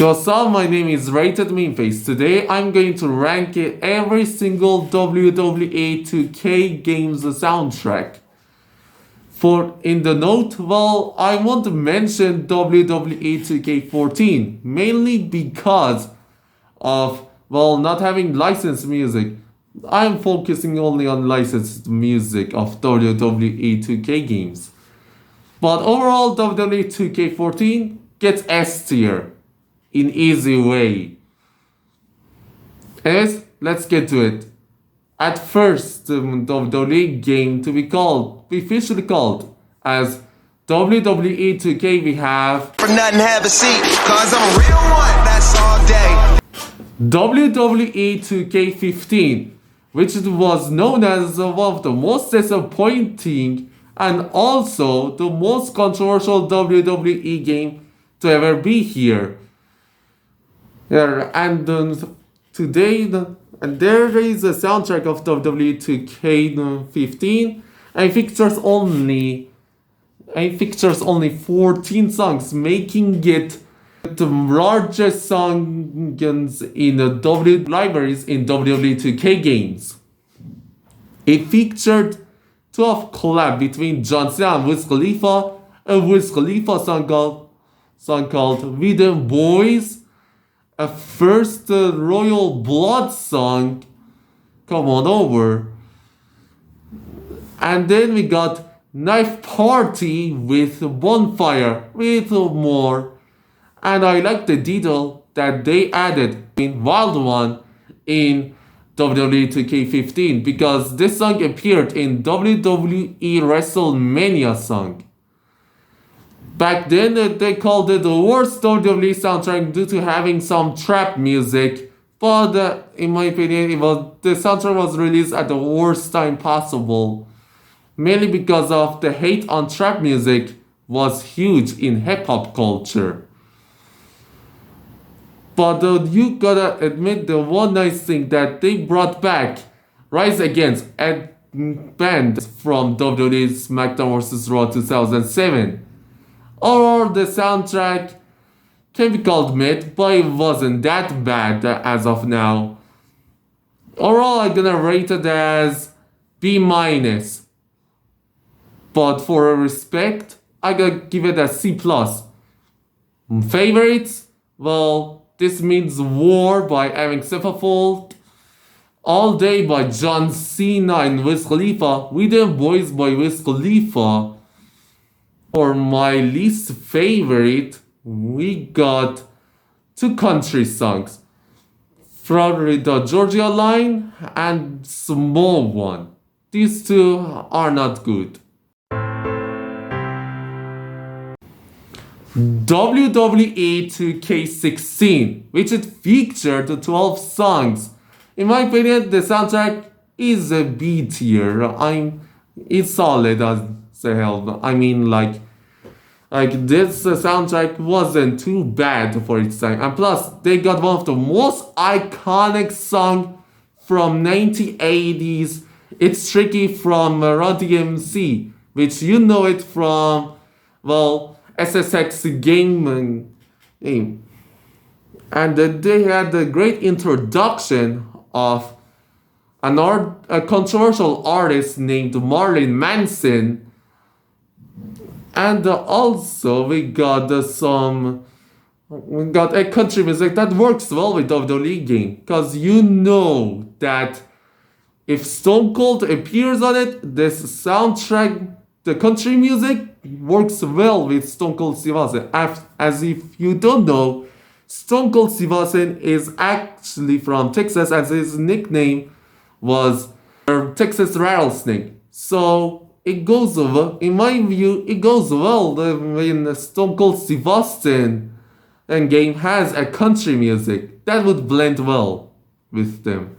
What's up, my name is Rated Meme Face. Today I'm going to rank every single WWE 2K game's soundtrack. For in the note, well, I want to mention WWE 2K14, mainly because of, well, not having licensed music. I'm focusing only on licensed music of WWE 2K games. But overall, WWE 2K14 gets S tier in easy way. Anyways, let's get to it. At first, the WWE game to be officially called as WWE 2K, we have For nothing, have a seat, cause I'm a real one, that's all day. WWE 2K15, which was known as one of the most disappointing and also the most controversial WWE game to ever be here. And today, and there is a soundtrack of WWE 2K15 and features only 14 songs, making it the largest songs in the WWE libraries in WWE 2K games. It featured 12 collab between John Cena and Wiz Khalifa, a Wiz Khalifa song called "We Them Boys," a first Royal Blood song, "Come On Over," and then we got Knife Party with Bonfire with more. And I like the detail that they added in Wild One in WWE 2K15 because this song appeared in WWE WrestleMania song. Back then, they called it the worst WWE soundtrack due to having some trap music, but in my opinion, the soundtrack was released at the worst time possible, mainly because of the hate on trap music was huge in hip-hop culture. But you gotta admit the one nice thing that they brought back Rise Against Ed Band from WWE SmackDown vs. Raw 2007. Or the soundtrack can be called mid, but it wasn't that bad as of now. Overall, I'm gonna rate it as B-. But for respect, I gotta give it a C+. Favorites? Well, this means War by Avenged Sevenfold, All Day by John Cena and Wiz Khalifa, We Them Boys by Wiz Khalifa. For my least favorite, we got two country songs, Florida Georgia Line and Small One. These two are not good. WWE 2K16, which it featured 12 songs. In my opinion, the soundtrack is a B tier. It's solid as hell. I mean, like this soundtrack wasn't too bad for its time, and plus they got one of the most iconic song from 1980s. It's Tricky from Run DMC, which you know it from, well, SSX game. And they had a great introduction of a controversial artist named Marilyn Manson. And also we got a country music that works well with WWE game, because you know that if Stone Cold appears on it, this soundtrack, the country music, works well with Stone Cold Steve Austin. As if you don't know, Stone Cold Steve Austin is actually from Texas, as his nickname was Texas Rattlesnake. So it goes over, in my view, it goes well when Stone Cold Steve Austin and game has a country music that would blend well with them.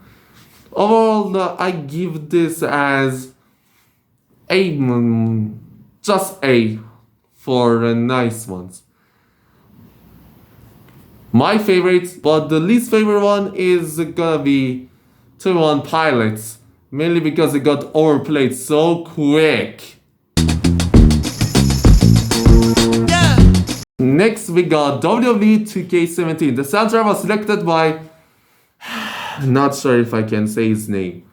Overall, I give this as just A for the nice ones. My favorite, but the least favorite one is gonna be 21 Pilots, mainly because it got overplayed so quick. Next, we got WWE 2K17. The soundtrack was selected by... Not sure if I can say his name.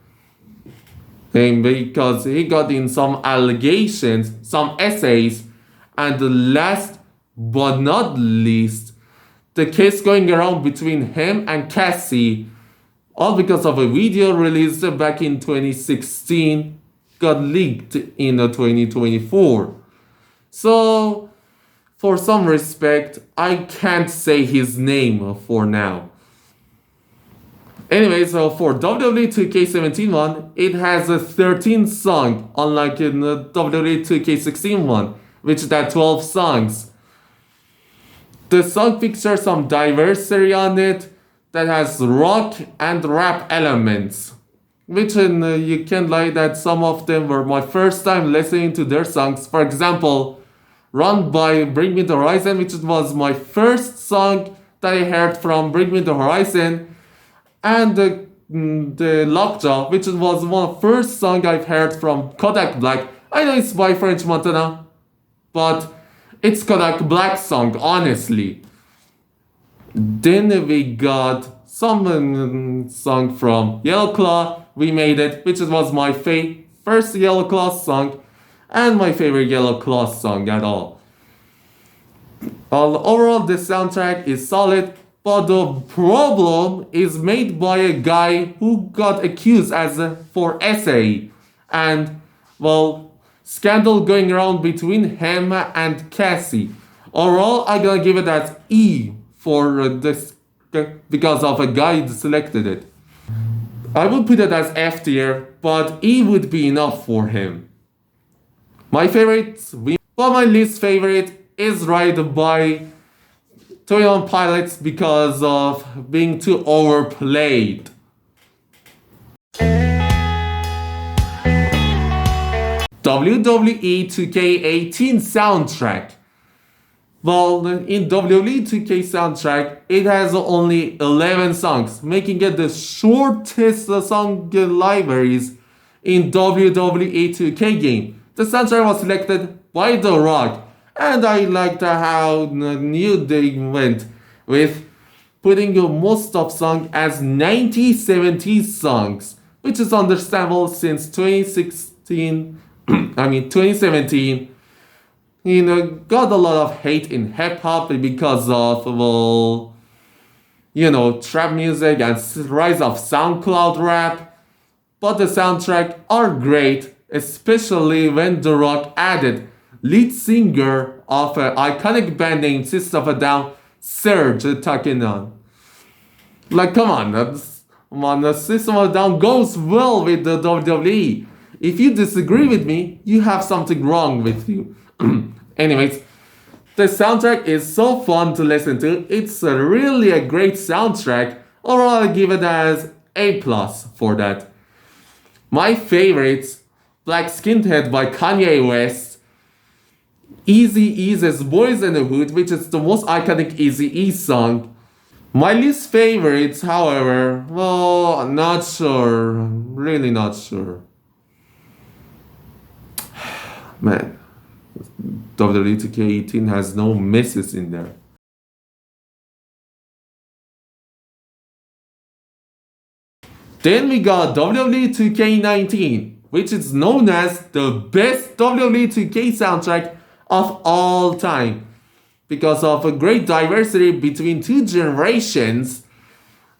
And because he got in some allegations, some essays, and the last but not least, the case going around between him and Cassie, all because of a video released back in 2016, got leaked in 2024. So, for some respect, I can't say his name for now. Anyway, so for WWE 2K17 one, it has a 13 song, unlike in the WWE 2K16 one, which had 12 songs. The song features some diversity on it that has rock and rap elements, which you can lie that some of them were my first time listening to their songs. For example, Run by Bring Me the Horizon, which was my first song that I heard from Bring Me the Horizon, and the Lockjaw, which was one of the first song I've heard from Kodak Black. I know it's by French Montana, but it's Kodak Black song, honestly. Then we got some song from Yellow Claw, We Made It, which was my first Yellow Claw song, and my favorite Yellow Claw song at all. Overall, the soundtrack is solid, but the problem is made by a guy who got accused for essay, and well, scandal going around between him and Cassie. Overall, I'm gonna give it as E for this because of a guy who selected it. I would put it as F tier, but E would be enough for him. My favorites, but my least favorite is Ride by 21 Pilots because of being too overplayed. WWE 2K18 soundtrack. Well, in WWE 2K soundtrack, it has only 11 songs, making it the shortest song libraries in WWE 2K game. The soundtrack was selected by The Rock, and I liked how new they went with putting most of songs as 1970s songs, which is understandable since 2017, got a lot of hate in hip hop because of, trap music and rise of SoundCloud rap. But the soundtrack are great, especially when The Rock added lead singer of an iconic band named System of a Down, Serge Tankian. Like, come on, the System of a Down goes well with the WWE. If you disagree with me, you have something wrong with you. Anyways, the soundtrack is so fun to listen to. It's really a great soundtrack. Overall, I give it as A+ for that. My favorites, Black Skinhead by Kanye West, Eazy-E's Boys in the Hood, which is the most iconic Eazy-E song. My least favorites, however, well, not sure. Really not sure. Man, WWE 2K18 has no misses in there. Then we got WWE 2K19, which is known as the best WWE 2K soundtrack of all time because of a great diversity between two generations.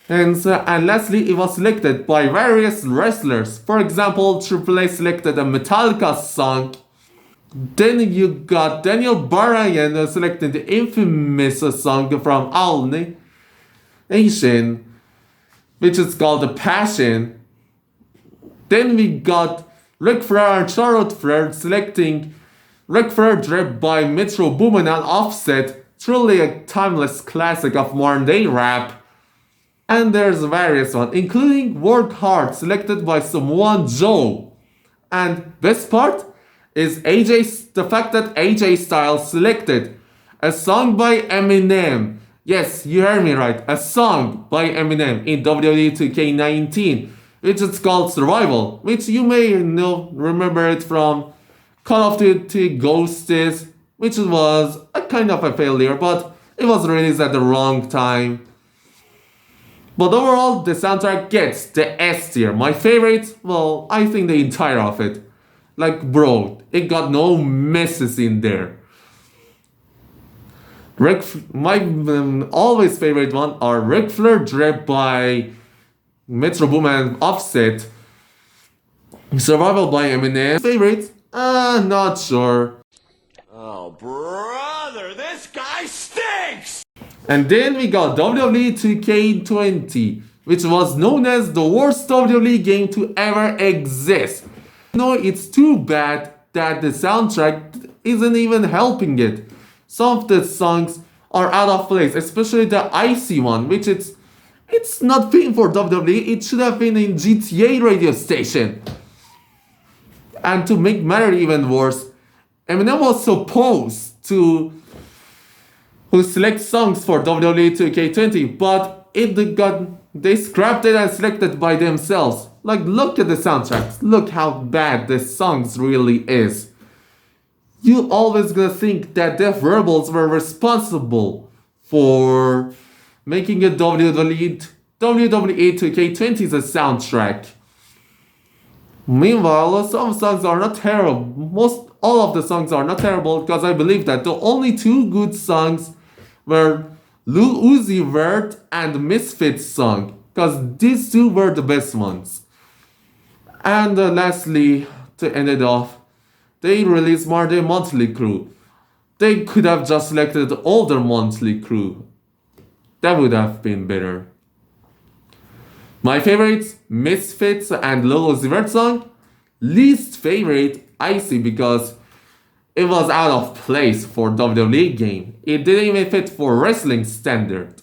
And lastly, it was selected by various wrestlers. For example, Triple H selected a Metallica song. Then you got Daniel Bryan selecting the infamous song from All Nation, which is called The Passion. Then we got Ric Flair and Charlotte Flair selecting Ric Flair Drip by Metro Boomin and Offset, truly a timeless classic of modern day rap. And there's various ones, including Work Hard selected by Samoa Joe. And best part is the fact that AJ Styles selected a song by Eminem. Yes, you heard me right, a song by Eminem in WWE 2K19, which is called Survival, which you may remember it from Call of Duty Ghosts, which was a kind of a failure, but it was released at the wrong time. But overall, the soundtrack gets the S tier. My favorite, well, I think the entire of it. Like, bro, it got no messes in there. My always favorite one are Ric Flair Drip by Metro Boomin and Offset. Survival by Eminem. Favorite? Not sure. Oh, brother, this guy stinks! And then we got WWE 2K20, which was known as the worst WWE game to ever exist. No, it's too bad that the soundtrack isn't even helping it. Some of the songs are out of place, especially the Icy one, which it's not fitting for WWE. It should have been in GTA radio station. And to make matter even worse, Eminem was supposed to select songs for WWE 2K20, but they scrapped it and selected by themselves. Like, look at the soundtracks. Look how bad the songs really is. You always gonna think that Def Rebels were responsible for making a WWE 2K20's a soundtrack. Meanwhile, some songs are not terrible. All of the songs are not terrible because I believe that the only two good songs were Lil Uzi Vert and Misfits song, because these two were the best ones. And lastly, to end it off, they released Marday Monthly Crew. They could have just selected the older Monthly Crew. That would have been better. My favorites, Misfits and Lil Uzi Vert song. Least favorite, Icy, because it was out of place for WWE game. It didn't even fit for wrestling standard.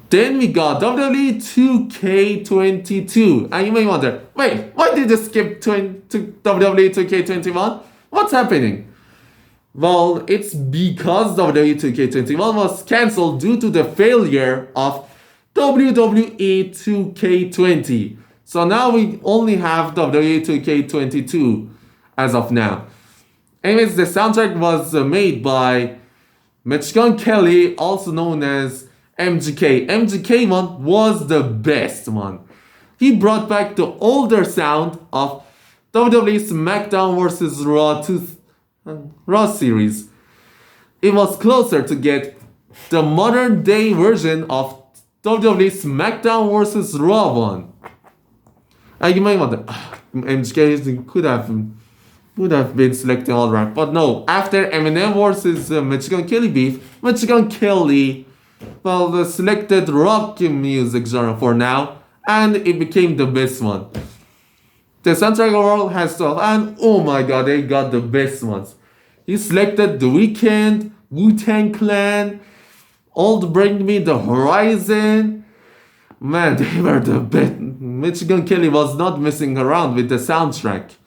Then we got WWE 2K22. And you may wonder, wait, why did you skip to WWE 2K21? What's happening? Well, it's because WWE 2K21 was cancelled due to the failure of WWE 2K20. So now we only have WWE 2K22 as of now. Anyways, the soundtrack was made by Machine Kelly, also known as MGK. MGK one was the best one. He brought back the older sound of WWE SmackDown vs. Raw series. It was closer to get the modern day version of WWE SmackDown vs. Raw one. You may wonder, MGK would have been selected alright, but no. After Eminem vs. Machine Kelly beef, Machine Kelly, well, selected rock music genre for now, and it became the best one. The soundtrack overall has 12, and oh my god, they got the best ones. He selected The Weeknd, Wu-Tang Clan, Old Bring Me the Horizon. Man, they were the best. Machine Kelly was not messing around with the soundtrack.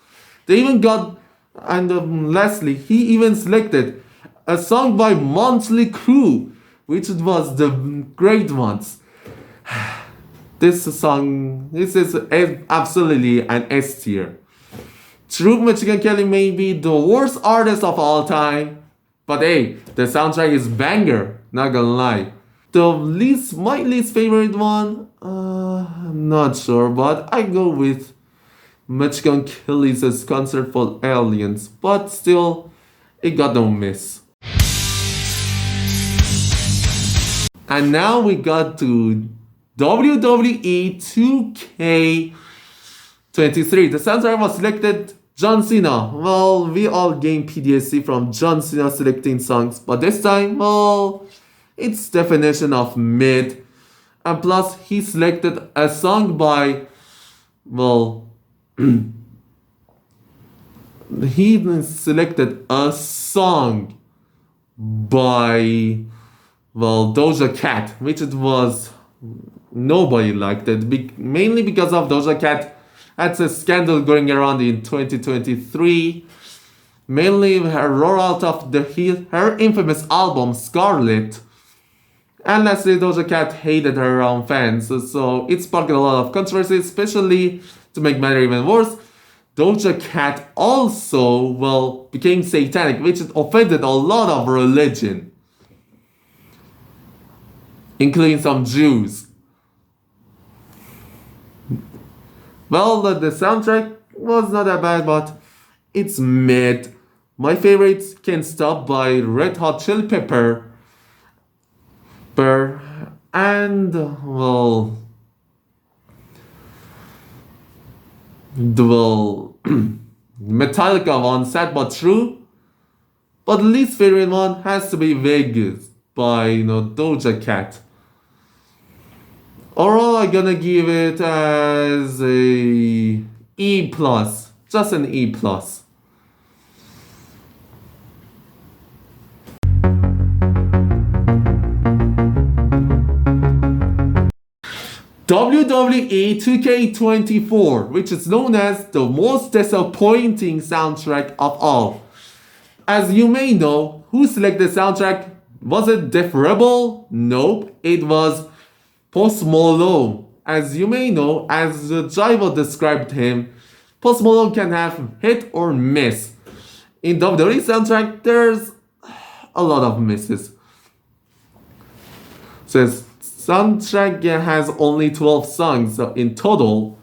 They even got, and lastly, he even selected a song by Monthly Crew, which was the great ones. This is absolutely an S tier. True, Machine Kelly may be the worst artist of all time, but hey, the soundtrack is banger, not gonna lie. My least favorite one, I'm not sure, but I go with Machine Kelly's Concert for Aliens, but still, it got no miss. And now we got to WWE 2K23. The soundtrack was selected John Cena. Well, we all gain PTSD from John Cena selecting songs, but this time, well, it's definition of mid. And plus, he selected a song by, well, he selected a song by, well, Doja Cat, which it was, nobody liked it, mainly because of Doja Cat had a scandal going around in 2023, mainly her rollout of her infamous album Scarlet. And lastly, Doja Cat hated her own fans, so it sparked a lot of controversy, especially, to make matter even worse, Doja Cat also, well, became satanic, which offended a lot of religion, including some Jews. Well, the soundtrack was not that bad, but it's mid. My favorites Can't Stop by Red Hot Chili and, well, Metallica one, Sad But True. But the least favorite one has to be Vegas by, Doja Cat. Overall, I'm gonna give it as a E plus, just an E plus. WWE 2K24, which is known as the most disappointing soundtrack of all. As you may know, who selected the soundtrack? Was it Def Rebel? Nope, it was Post Malone. As you may know, as Jivo described him, Post Malone can have hit or miss. In WWE soundtrack, there's a lot of misses. Since soundtrack has only 12 songs in total,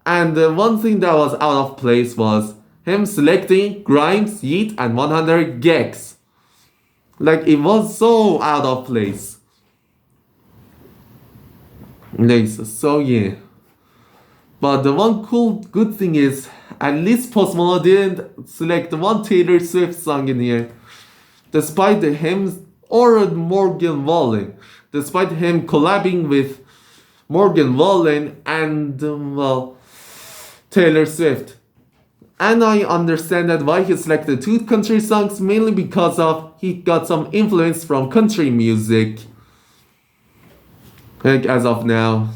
and one thing that was out of place was him selecting Grimes, Yeet, and 100 Gex. Like, it was so out of place. So yeah. But the one cool good thing is, at least Post Malone didn't select one Taylor Swift song in here. Despite him or Morgan Wallen. Despite him collabing with Morgan Wallen and, Taylor Swift. And I understand that why he selected two country songs, mainly because of he got some influence from country music. Like, as of now.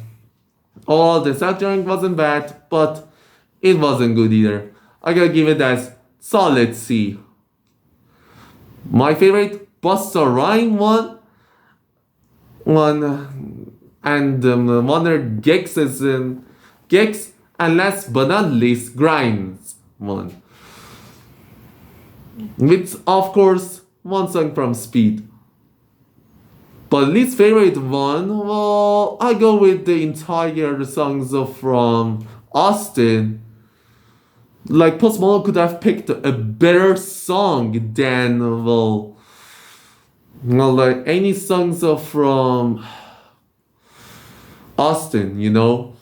Oh, the soundtrack wasn't bad, but it wasn't good either. I gotta give it as solid C. My favorite, Busta Rhyme one, and Wonder Gex is Gex, and last but not least, Grimes one. With, of course, one song from Speed. But least favorite one, well, I go with the entire songs from Austin. Like, Post Malone could have picked a better song than, like any songs from Austin,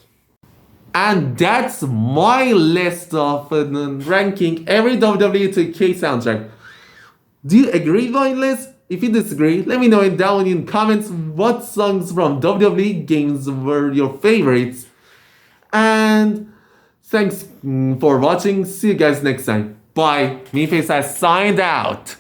And that's my list of ranking every WWE 2K soundtrack. Do you agree with my list? If you disagree, let me know down in comments what songs from WWE games were your favorites. And thanks for watching. See you guys next time. Bye. MeFace has signed out.